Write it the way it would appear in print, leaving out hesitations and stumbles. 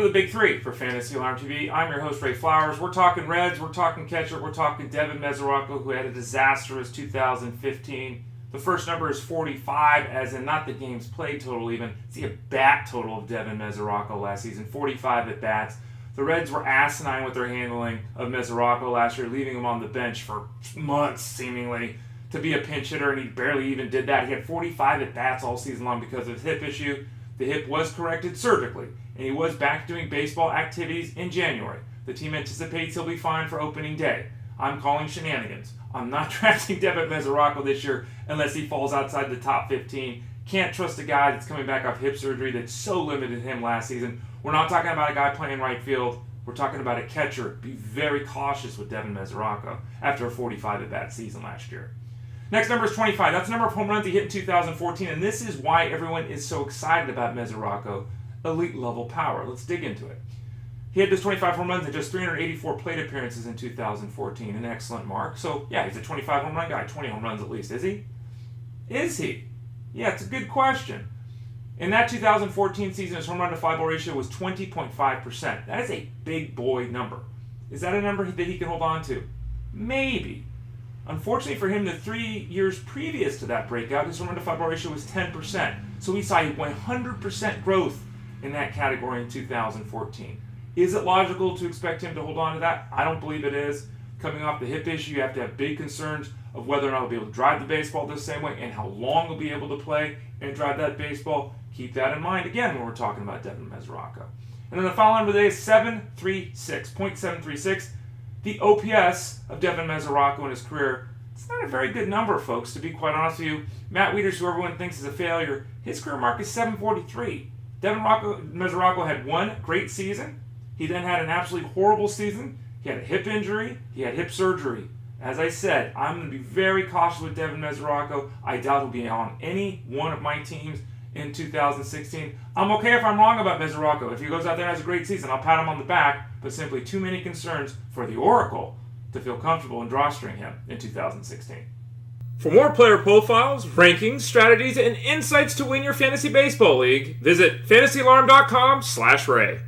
to the Big Three for Fantasy Alarm TV. I'm your host, Ray Flowers. We're talking Reds, we're talking catcher, we're talking Devin Mesoraco, who had a disastrous 2015. The first number is 45, as in not the games played total even. It's the at-bat total of Devin Mesoraco last season, 45 at-bats. The Reds were asinine with their handling of Mesoraco last year, leaving him on the bench for months, seemingly, to be a pinch hitter, and he barely even did that. He had 45 at-bats all season long because of his hip issue. The hip was corrected surgically, and he was back doing baseball activities in January. The team anticipates he'll be fine for opening day. I'm calling shenanigans. I'm not drafting Devin Mesoraco this year unless he falls outside the top 15. Can't trust a guy that's coming back off hip surgery that so limited him last season. We're not talking about a guy playing right field. We're talking about a catcher. Be very cautious with Devin Mesoraco after a 45 at-bat season last year. Next number is 25. That's the number of home runs he hit in 2014, and this is why everyone is so excited about Mesoraco. Elite level power. Let's dig into it. He had those 25 home runs in just 384 plate appearances in 2014, an excellent mark. So, yeah, he's a 25 home run guy, 20 home runs at least. Is he? Is he? Yeah, it's a good question. In that 2014 season, his home run to fly ball ratio was 20.5%. That is a big boy number. Is that a number that he can hold on to? Maybe. Unfortunately for him, the 3 years previous to that breakout, his home run to fly ball ratio was 10%. So we saw a 100% growth in that category in 2014. Is it logical to expect him to hold on to that? I don't believe it is. Coming off the hip issue, you have to have big concerns of whether or not he'll be able to drive the baseball the same way and how long he'll be able to play and drive that baseball. Keep that in mind, again, when we're talking about Devin Mesoraco. And then the final number today is 736.736. The OPS of Devin Mesoraco in his career, it's not a very good number, folks, to be quite honest with you. Matt Wieters, who everyone thinks is a failure, his career mark is 743. Devin Mesoraco had one great season. He then had an absolutely horrible season. He had a hip injury. He had hip surgery. As I said, I'm going to be very cautious with Devin Mesoraco. I doubt he'll be on any one of my teams in 2016. I'm okay if I'm wrong about Mesoraco. If he goes out there and has a great season, I'll pat him on the back, but simply too many concerns for the Oracle to feel comfortable in drawstring him in 2016. For more player profiles, rankings, strategies, and insights to win your fantasy baseball league, visit fantasyalarm.com/Ray.